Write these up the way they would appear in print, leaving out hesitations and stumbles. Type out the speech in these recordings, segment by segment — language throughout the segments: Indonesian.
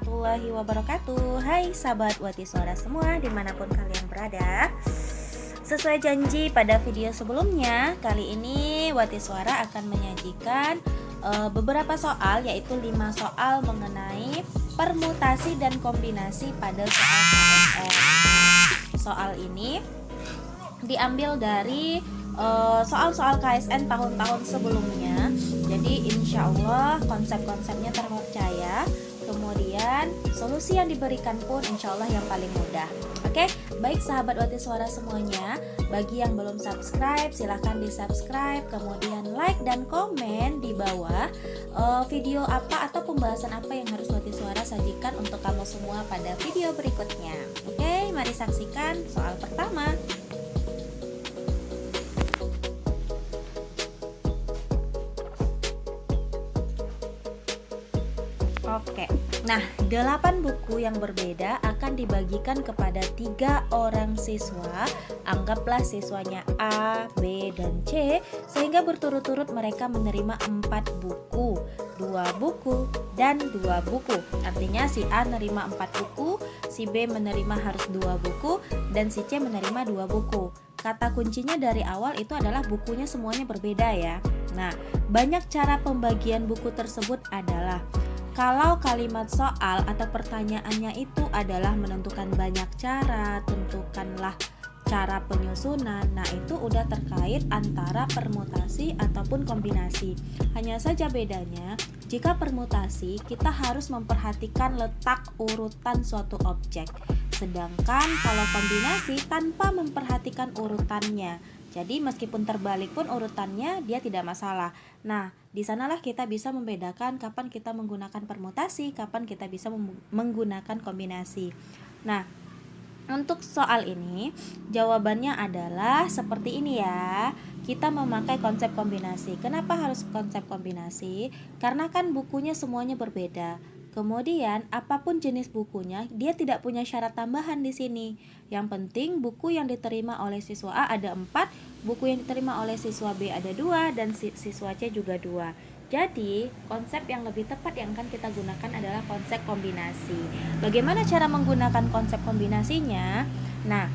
warahmatullahi wabarakatuh. Hai sahabat Wati Suara semua dimanapun kalian berada. Sesuai janji pada video sebelumnya, kali ini Wati Suara akan menyajikan beberapa soal, yaitu 5 soal mengenai permutasi dan kombinasi pada soal KSN. Soal ini diambil dari soal-soal KSN tahun-tahun sebelumnya. Jadi insya Allah konsep-konsepnya terpercaya, kemudian solusi yang diberikan pun insya Allah yang paling mudah. Oke, baik sahabat Wati Suara semuanya, bagi yang belum subscribe silahkan di subscribe, kemudian like dan komen di bawah video apa atau pembahasan apa yang harus Wati Suara sajikan untuk kamu semua pada video berikutnya. Oke, mari saksikan soal pertama. Oke, nah 8 buku yang berbeda akan dibagikan kepada 3 orang siswa. Anggaplah siswanya A, B, dan C, sehingga berturut-turut mereka menerima 4 buku, 2 buku, dan 2 buku. Artinya si A menerima 4 buku, si B menerima harus 2 buku, dan si C menerima 2 buku. Kata kuncinya dari awal itu adalah bukunya semuanya berbeda ya. Nah, banyak cara pembagian buku tersebut adalah kalau kalimat soal atau pertanyaannya itu adalah menentukan banyak cara, tentukanlah cara penyusunan. Nah, itu udah terkait antara permutasi ataupun kombinasi. Hanya saja bedanya, jika permutasi kita harus memperhatikan letak urutan suatu objek. Sedangkan kalau kombinasi tanpa memperhatikan urutannya. Jadi meskipun terbalik pun urutannya dia tidak masalah. Nah, di sanalah kita bisa membedakan kapan kita menggunakan permutasi, kapan kita bisa menggunakan kombinasi. Nah, untuk soal ini jawabannya adalah seperti ini ya. Kita memakai konsep kombinasi. Kenapa harus konsep kombinasi? Karena kan bukunya semuanya berbeda. Kemudian apapun jenis bukunya, dia tidak punya syarat tambahan di sini. Yang penting buku yang diterima oleh siswa A ada 4, buku yang diterima oleh siswa B ada 2, dan siswa C juga 2. Jadi konsep yang lebih tepat yang akan kita gunakan adalah konsep kombinasi. Bagaimana cara menggunakan konsep kombinasinya? Nah,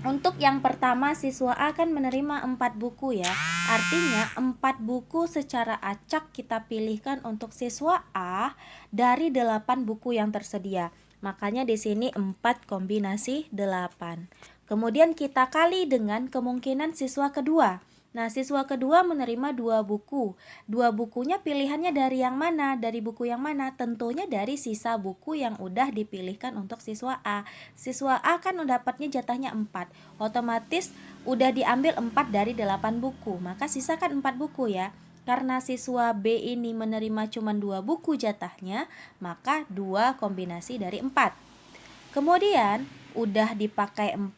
untuk yang pertama siswa A akan menerima 4 buku ya. Artinya 4 buku secara acak kita pilihkan untuk siswa A dari 8 buku yang tersedia. Makanya di sini 4 kombinasi 8. Kemudian kita kali dengan kemungkinan siswa kedua. Nah, siswa kedua menerima 2 buku. 2 bukunya pilihannya dari yang mana? Dari buku yang mana? Tentunya dari sisa buku yang udah dipilihkan untuk siswa A. Siswa A kan dapatnya jatahnya 4. Otomatis udah diambil 4 dari 8 buku. Maka sisa kan 4 buku ya. Karena siswa B ini menerima cuma 2 buku jatahnya, maka 2 kombinasi dari 4. Kemudian udah dipakai 4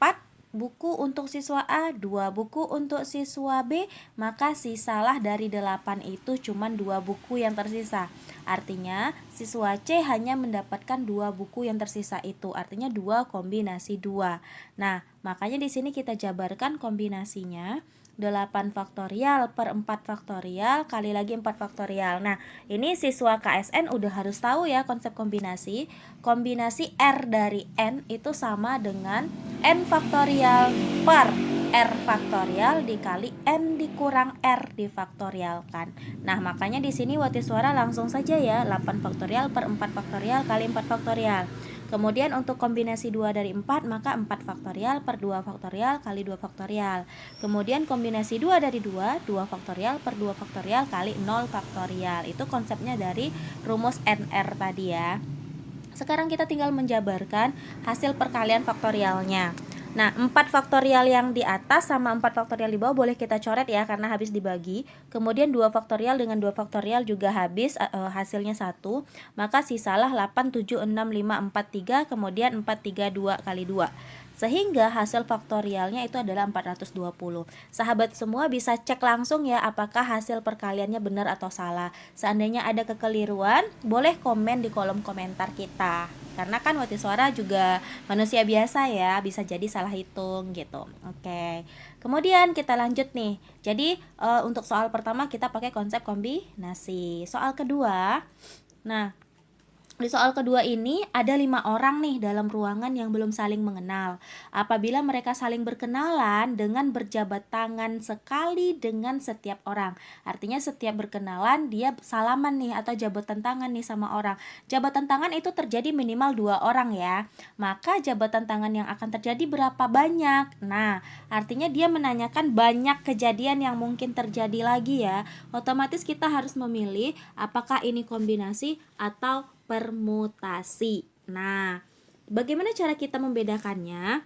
buku untuk siswa A, 2 buku untuk siswa B, maka sisalah dari 8 itu cuma 2 buku yang tersisa. Artinya siswa C hanya mendapatkan 2 buku yang tersisa itu, artinya 2 kombinasi 2. Nah, makanya di sini kita jabarkan kombinasinya 8 faktorial per 4 faktorial kali lagi 4 faktorial. Nah, ini siswa KSN udah harus tahu ya konsep kombinasi. Kombinasi R dari N itu sama dengan N faktorial per R faktorial dikali N dikurang R difaktorialkan. Nah, makanya di sini Wati Suara langsung saja ya, 8 faktorial per 4 faktorial kali 4 faktorial. Kemudian untuk kombinasi 2 dari 4, maka 4 faktorial per 2 faktorial kali 2 faktorial. Kemudian kombinasi 2 dari 2, 2 faktorial per 2 faktorial kali 0 faktorial. Itu konsepnya dari rumus NR tadi ya. Sekarang kita tinggal menjabarkan hasil perkalian faktorialnya. Nah, 4 faktorial yang di atas sama 4 faktorial di bawah boleh kita coret ya karena habis dibagi. Kemudian 2 faktorial dengan 2 faktorial juga habis, hasilnya 1. Maka sisalah 8, 7, 6, 5, 4, 3, kemudian 4, 3, 2 kali 2. Sehingga hasil faktorialnya itu adalah 420. Sahabat semua bisa cek langsung ya apakah hasil perkaliannya benar atau salah. Seandainya ada kekeliruan, boleh komen di kolom komentar kita. Karena kan Wati Suara juga manusia biasa ya, bisa jadi salah hitung gitu. Oke. Kemudian kita lanjut nih. Jadi untuk soal pertama kita pakai konsep kombinasi. Soal kedua, nah Di soal kedua ini ada 5 orang nih dalam ruangan yang belum saling mengenal. Apabila mereka saling berkenalan dengan berjabat tangan sekali dengan setiap orang. Artinya setiap berkenalan dia salaman nih atau jabatan tangan nih sama orang. Jabatan tangan itu terjadi minimal 2 orang ya. Maka jabatan tangan yang akan terjadi berapa banyak? Nah, artinya dia menanyakan banyak kejadian yang mungkin terjadi lagi ya. Otomatis kita harus memilih apakah ini kombinasi atau permutasi. Nah, bagaimana cara kita membedakannya?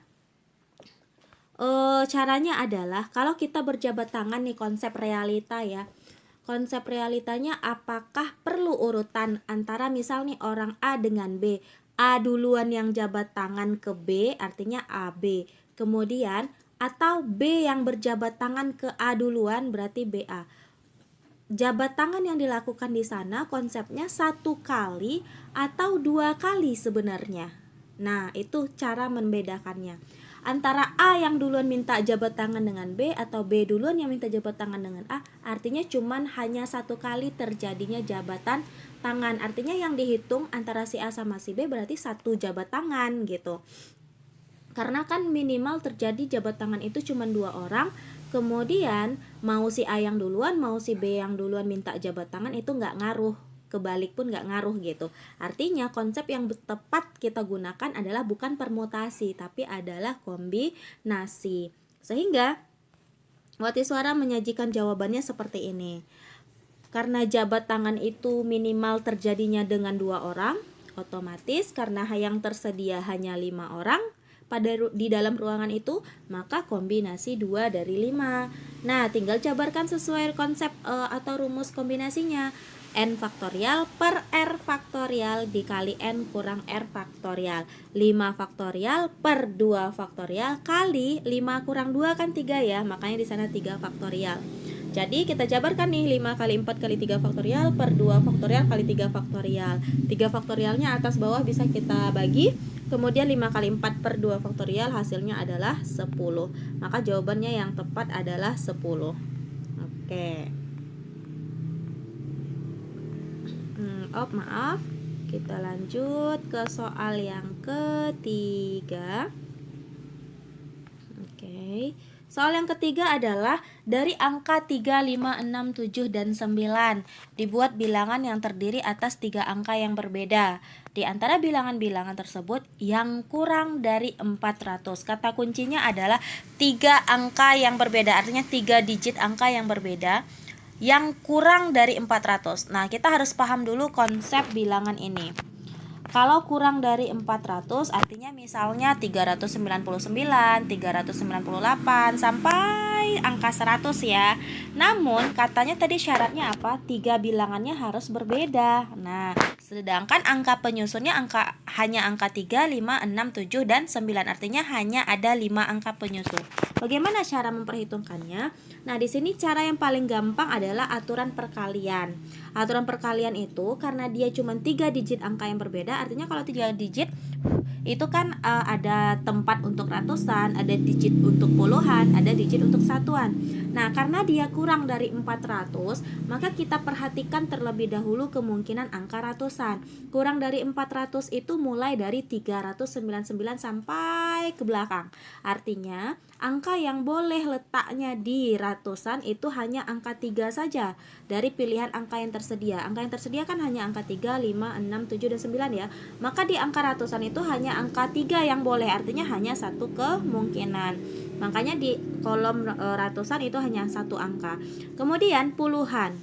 Caranya adalah kalau kita berjabat tangan nih, konsep realita ya. Konsep realitanya apakah perlu urutan antara misal nih orang A dengan B. A duluan yang jabat tangan ke B, artinya AB. Kemudian atau B yang berjabat tangan ke A duluan, berarti BA. Jabat tangan yang dilakukan di sana konsepnya 1 kali atau 2 kali sebenarnya. Nah, itu cara membedakannya. Antara A yang duluan minta jabat tangan dengan B atau B duluan yang minta jabat tangan dengan A, artinya cuman hanya 1 kali terjadinya jabatan tangan. Artinya yang dihitung antara si A sama si B berarti 1 jabat tangan gitu. Karena kan minimal terjadi jabat tangan itu cuma 2 orang. Kemudian mau si A yang duluan, mau si B yang duluan minta jabat tangan itu nggak ngaruh, kebalik pun nggak ngaruh gitu. Artinya konsep yang tepat kita gunakan adalah bukan permutasi, tapi adalah kombinasi. Sehingga Watiswara menyajikan jawabannya seperti ini. Karena jabat tangan itu minimal terjadinya dengan 2 orang, otomatis karena yang tersedia hanya 5 orang di dalam ruangan itu, maka kombinasi 2 dari 5. Nah, tinggal jabarkan sesuai konsep atau rumus kombinasinya. N faktorial per R faktorial dikali N kurang R faktorial. 5 faktorial per 2 faktorial kali 5 kurang 2 kan 3 ya, makanya di sana 3 faktorial. Jadi kita jabarkan nih 5 kali 4 kali 3 faktorial per 2 faktorial kali 3 faktorial. 3 faktorialnya atas bawah bisa kita bagi. Kemudian 5 kali 4 per 2 faktorial hasilnya adalah 10. Maka jawabannya yang tepat adalah 10. Oke. Maaf. Kita lanjut ke soal yang ketiga. Oke. Soal yang ketiga adalah dari angka 3, 5, 6, 7, dan 9 dibuat bilangan yang terdiri atas 3 angka yang berbeda. Di antara bilangan-bilangan tersebut yang kurang dari 400. Kata kuncinya adalah 3 angka yang berbeda, artinya 3 digit angka yang berbeda yang kurang dari 400. Nah, kita harus paham dulu konsep bilangan ini. Kalau kurang dari 400 artinya misalnya 399, 398 sampai angka 100 ya. Namun katanya tadi syaratnya apa? 3 bilangannya harus berbeda. Nah, sedangkan angka penyusunnya hanya angka 3, 5, 6, 7 dan 9. Artinya hanya ada 5 angka penyusun. Bagaimana cara memperhitungkannya? Nah, di sini cara yang paling gampang adalah aturan perkalian. Aturan perkalian itu karena dia cuma 3 digit angka yang berbeda, artinya kalau 3 digit itu kan ada tempat untuk ratusan, ada digit untuk puluhan, ada digit untuk satuan. Nah, karena dia kurang dari 400, maka kita perhatikan terlebih dahulu kemungkinan angka ratusan. Kurang dari 400 itu mulai dari 399 sampai ke belakang. Artinya, angka yang boleh letaknya di ratusan itu hanya angka 3 saja dari pilihan angka yang tersedia. Angka yang tersedia kan hanya angka 3, 5, 6, 7, dan 9 ya. Maka di angka ratusan itu hanya angka 3 yang boleh, artinya hanya satu kemungkinan. Makanya di kolom ratusan itu hanya satu angka. Kemudian puluhan.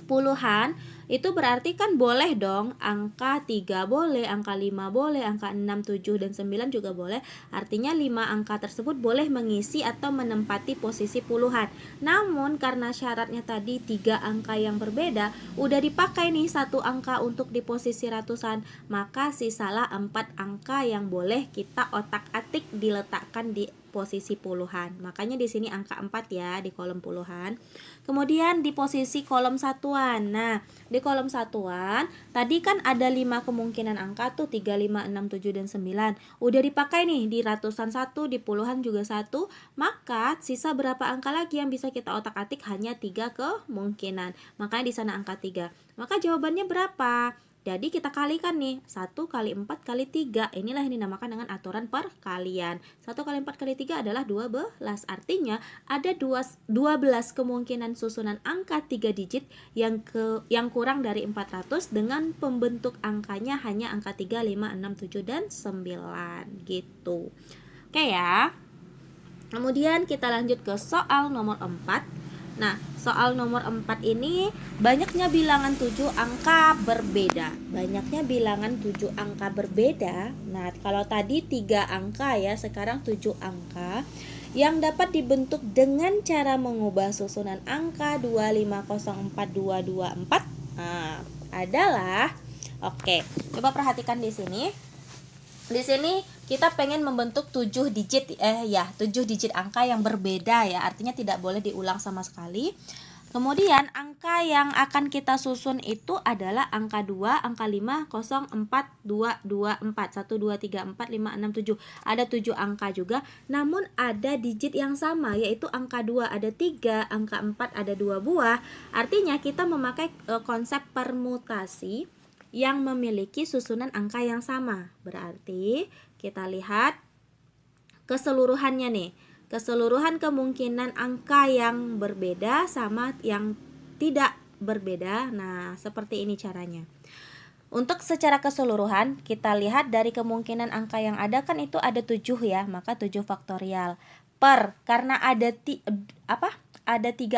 Puluhan itu berarti kan boleh dong, angka 3 boleh, angka 5 boleh, angka 6, 7, dan 9 juga boleh. Artinya 5 angka tersebut boleh mengisi atau menempati posisi puluhan. Namun karena syaratnya tadi 3 angka yang berbeda, udah dipakai nih satu angka untuk di posisi ratusan, maka sisalah 4 angka yang boleh kita otak-atik diletakkan di posisi puluhan. Makanya di sini angka 4 ya di kolom puluhan. Kemudian di posisi kolom satuan. Nah, di kolom satuan tadi kan ada 5 kemungkinan angka tuh, 3, 5, 6, 7, dan 9. Udah dipakai nih di ratusan 1, di puluhan juga 1. Maka sisa berapa angka lagi yang bisa kita otak-atik? Hanya 3 kemungkinan. Makanya di sana angka 3. Maka jawabannya berapa? Jadi kita kalikan nih, 1 kali 4 kali 3. Inilah yang dinamakan dengan aturan perkalian. 1 kali 4 kali 3 adalah 12. Artinya ada 12 kemungkinan susunan angka 3 digit yang kurang dari 400 dengan pembentuk angkanya hanya angka 3, 5, 6, 7, dan 9 gitu. Oke ya. Kemudian kita lanjut ke soal nomor 4. Nah, soal nomor 4 ini banyaknya bilangan 7 angka berbeda. Banyaknya bilangan 7 angka berbeda. Nah, kalau tadi 3 angka ya, sekarang 7 angka yang dapat dibentuk dengan cara mengubah susunan angka 2504224. Nah, adalah oke, coba perhatikan di sini. Di sini kita pengen membentuk 7 digit 7 digit angka yang berbeda ya. Artinya tidak boleh diulang sama sekali. Kemudian angka yang akan kita susun itu adalah angka 2, angka 5, 0, 4, 2, 2, 4, 1, 2, 3, 4, 5, 6, 7. Ada 7 angka juga, namun ada digit yang sama, yaitu angka 2 ada 3, angka 4 ada 2 buah. Artinya kita memakai konsep permutasi yang memiliki susunan angka yang sama. Berarti kita lihat keseluruhannya nih. Keseluruhan kemungkinan angka yang berbeda sama yang tidak berbeda. Nah, seperti ini caranya. Untuk secara keseluruhan, kita lihat dari kemungkinan angka yang ada kan itu ada 7 ya, maka 7 faktorial. Karena ada 3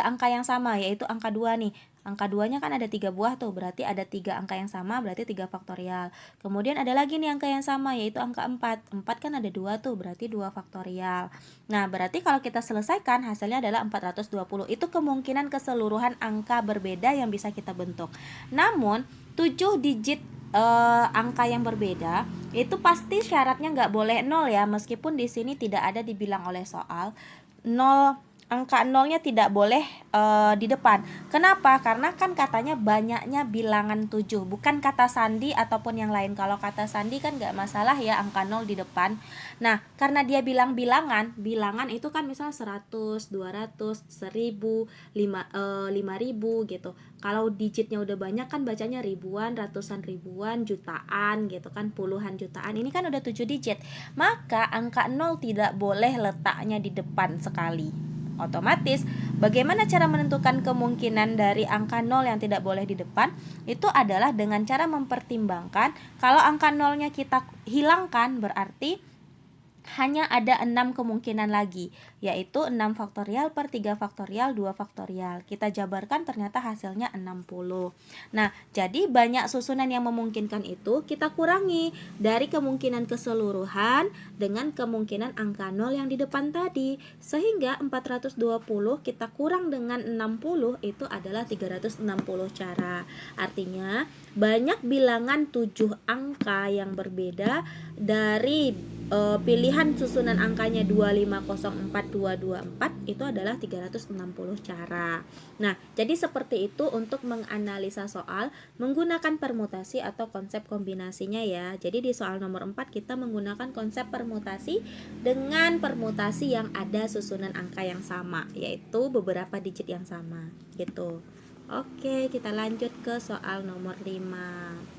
angka yang sama, yaitu angka 2 nih. Angka 2-nya kan ada 3 buah tuh, berarti ada 3 angka yang sama, berarti 3 faktorial. Kemudian ada lagi nih angka yang sama, yaitu angka 4. 4 kan ada 2 tuh, berarti 2 faktorial. Nah, berarti kalau kita selesaikan hasilnya adalah 420. Itu kemungkinan keseluruhan angka berbeda yang bisa kita bentuk. Namun, 7 digit angka yang berbeda itu pasti syaratnya nggak boleh 0 ya, meskipun di sini tidak ada dibilang oleh soal 0. Angka 0-nya tidak boleh di depan. Kenapa? Karena kan katanya banyaknya bilangan 7, bukan kata sandi ataupun yang lain. Kalau kata sandi kan nggak masalah ya angka 0 di depan. Nah, karena dia bilang bilangan itu kan misalnya 100, 200, 1000, 5000 gitu. Kalau digitnya udah banyak kan bacanya ribuan, ratusan ribuan, jutaan gitu kan, puluhan jutaan. Ini kan udah 7 digit. Maka angka 0 tidak boleh letaknya di depan sekali. Otomatis, bagaimana cara menentukan kemungkinan dari angka 0 yang tidak boleh di depan? Itu adalah dengan cara mempertimbangkan kalau angka 0-nya kita hilangkan, berarti hanya ada 6 kemungkinan lagi, yaitu 6 faktorial per 3 faktorial 2 faktorial. Kita jabarkan ternyata hasilnya 60. Nah, jadi banyak susunan yang memungkinkan itu kita kurangi dari kemungkinan keseluruhan dengan kemungkinan angka 0 yang di depan tadi. Sehingga 420 kita kurang dengan 60 itu adalah 360 cara. Artinya banyak bilangan 7 angka yang berbeda dari pilihan susunan angkanya 2504224 itu adalah 360 cara. Nah, jadi seperti itu untuk menganalisa soal menggunakan permutasi atau konsep kombinasinya ya. Jadi di soal nomor 4 kita menggunakan konsep permutasi dengan permutasi yang ada susunan angka yang sama, yaitu beberapa digit yang sama gitu. Oke, kita lanjut ke soal nomor 5.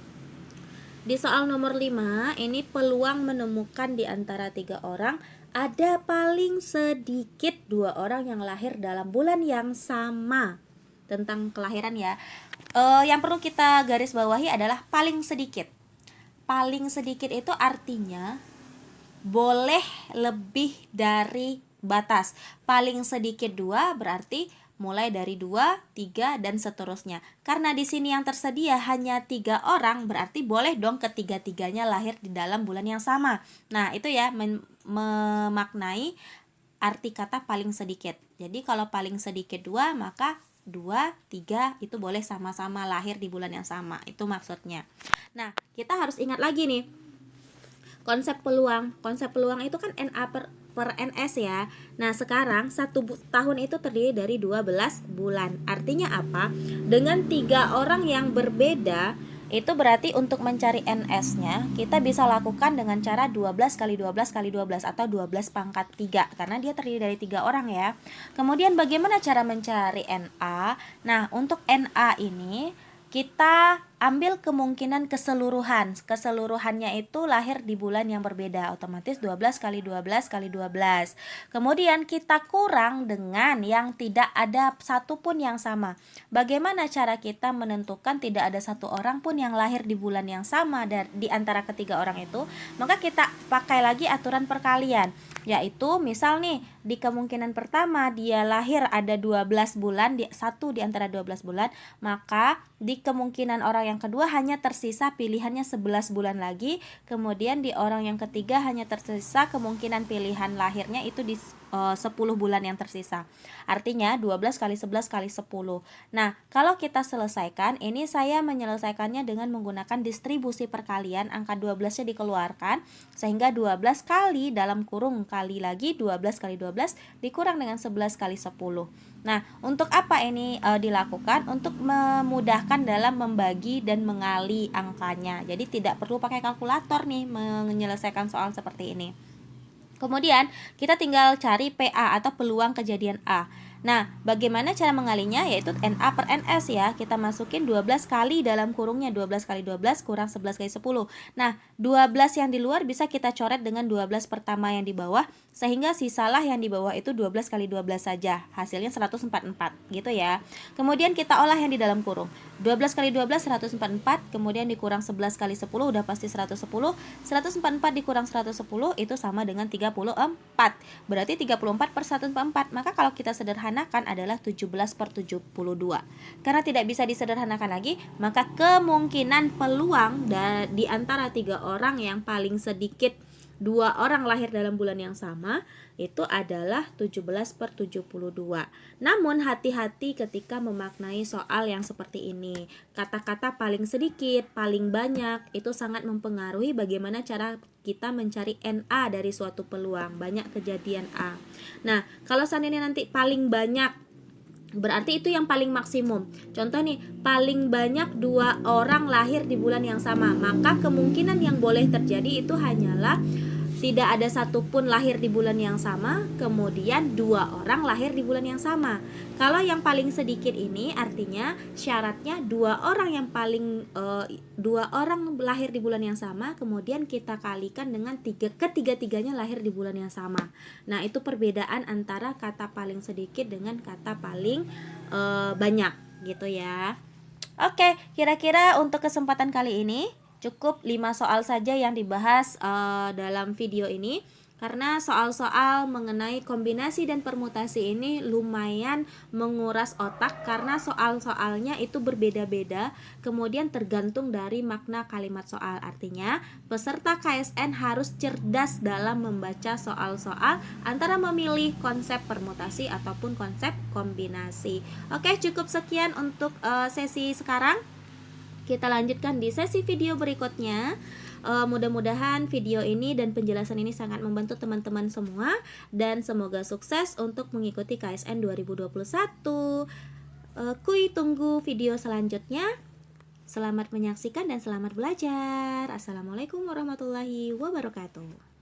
Di soal nomor 5, ini peluang menemukan di antara 3 orang ada paling sedikit 2 orang yang lahir dalam bulan yang sama. Tentang kelahiran ya. Yang perlu kita garis bawahi adalah paling sedikit. Paling sedikit itu artinya boleh lebih dari batas. Paling sedikit 2 berarti mulai dari 2, 3, dan seterusnya. Karena di sini yang tersedia hanya 3 orang, berarti boleh dong ketiga-tiganya lahir di dalam bulan yang sama. Nah, itu ya memaknai arti kata paling sedikit. Jadi kalau paling sedikit 2, maka 2, 3 itu boleh sama-sama lahir di bulan yang sama. Itu maksudnya. Nah, kita harus ingat lagi nih konsep peluang. Konsep peluang itu kan NA per NS ya. Nah, sekarang 1 tahun itu terdiri dari 12 bulan. Artinya apa? Dengan 3 orang yang berbeda, itu berarti untuk mencari NS-nya kita bisa lakukan dengan cara 12 kali 12 kali 12 atau 12 pangkat 3 karena dia terdiri dari 3 orang ya. Kemudian bagaimana cara mencari NA? Nah, untuk NA ini kita ambil kemungkinan keseluruhan. Keseluruhannya itu lahir di bulan yang berbeda, otomatis 12 kali 12 kali 12. Kemudian kita kurang dengan yang tidak ada satupun yang sama. Bagaimana cara kita menentukan tidak ada satu orang pun yang lahir di bulan yang sama di antara ketiga orang itu? Maka kita pakai lagi aturan perkalian, yaitu misal nih di kemungkinan pertama dia lahir ada 12 bulan, satu di antara 12 bulan, maka di kemungkinan orang yang kedua hanya tersisa pilihannya 11 bulan lagi. Kemudian di orang yang ketiga hanya tersisa kemungkinan pilihan lahirnya itu di 10 bulan yang tersisa. Artinya 12 kali 11 kali 10. Nah, kalau kita selesaikan, ini saya menyelesaikannya dengan menggunakan distribusi perkalian, angka 12-nya dikeluarkan, sehingga 12 kali dalam kurung kali lagi 12 kali 12 dikurang dengan 11 kali 10. Nah, untuk apa ini dilakukan? Untuk memudahkan dalam membagi dan mengali angkanya. Jadi tidak perlu pakai kalkulator nih menyelesaikan soal seperti ini. Kemudian kita tinggal cari PA atau peluang kejadian A. Nah, bagaimana cara mengalinya? Yaitu NA per NS ya. Kita masukin 12 kali dalam kurungnya, 12 kali 12 kurang 11 kali 10. Nah, 12 yang di luar bisa kita coret dengan 12 pertama yang di bawah, sehingga sisalah yang di bawah itu 12 kali 12 saja. Hasilnya 144 gitu ya. Kemudian kita olah yang di dalam kurung. 12 kali 12 144, kemudian dikurang 11 kali 10 udah pasti 110. 144 dikurang 110 itu sama dengan 34. Berarti 34 per 144. Maka kalau kita sederhanakan adalah 17 per 72. Karena tidak bisa disederhanakan lagi, maka kemungkinan peluang di antara 3 orang yang paling sedikit 2 orang lahir dalam bulan yang sama itu adalah 17 per 72. Namun hati-hati ketika memaknai soal yang seperti ini. Kata-kata paling sedikit, paling banyak itu sangat mempengaruhi bagaimana cara kita mencari NA dari suatu peluang. Banyak kejadian A. Nah, kalau seandainya nanti paling banyak, berarti itu yang paling maksimum. Contoh nih, paling banyak 2 orang lahir di bulan yang sama. Maka kemungkinan yang boleh terjadi itu hanyalah tidak ada satupun lahir di bulan yang sama, kemudian 2 orang lahir di bulan yang sama. Kalau yang paling sedikit ini artinya syaratnya 2 orang yang paling 2 orang lahir di bulan yang sama, kemudian kita kalikan dengan ketiga-tiganya lahir di bulan yang sama. Nah, itu perbedaan antara kata paling sedikit dengan kata paling banyak gitu ya. Oke, kira-kira untuk kesempatan kali ini cukup 5 soal saja yang dibahas dalam video ini. Karena soal-soal mengenai kombinasi dan permutasi ini lumayan menguras otak, karena soal-soalnya itu berbeda-beda, kemudian tergantung dari makna kalimat soal. Artinya peserta KSN harus cerdas dalam membaca soal-soal antara memilih konsep permutasi ataupun konsep kombinasi. Oke, cukup sekian untuk sesi sekarang. Kita lanjutkan di sesi video berikutnya. Mudah-mudahan video ini dan penjelasan ini sangat membantu teman-teman semua, dan semoga sukses untuk mengikuti KSN 2021. Kuy tunggu video selanjutnya. Selamat menyaksikan dan selamat belajar. Assalamualaikum warahmatullahi wabarakatuh.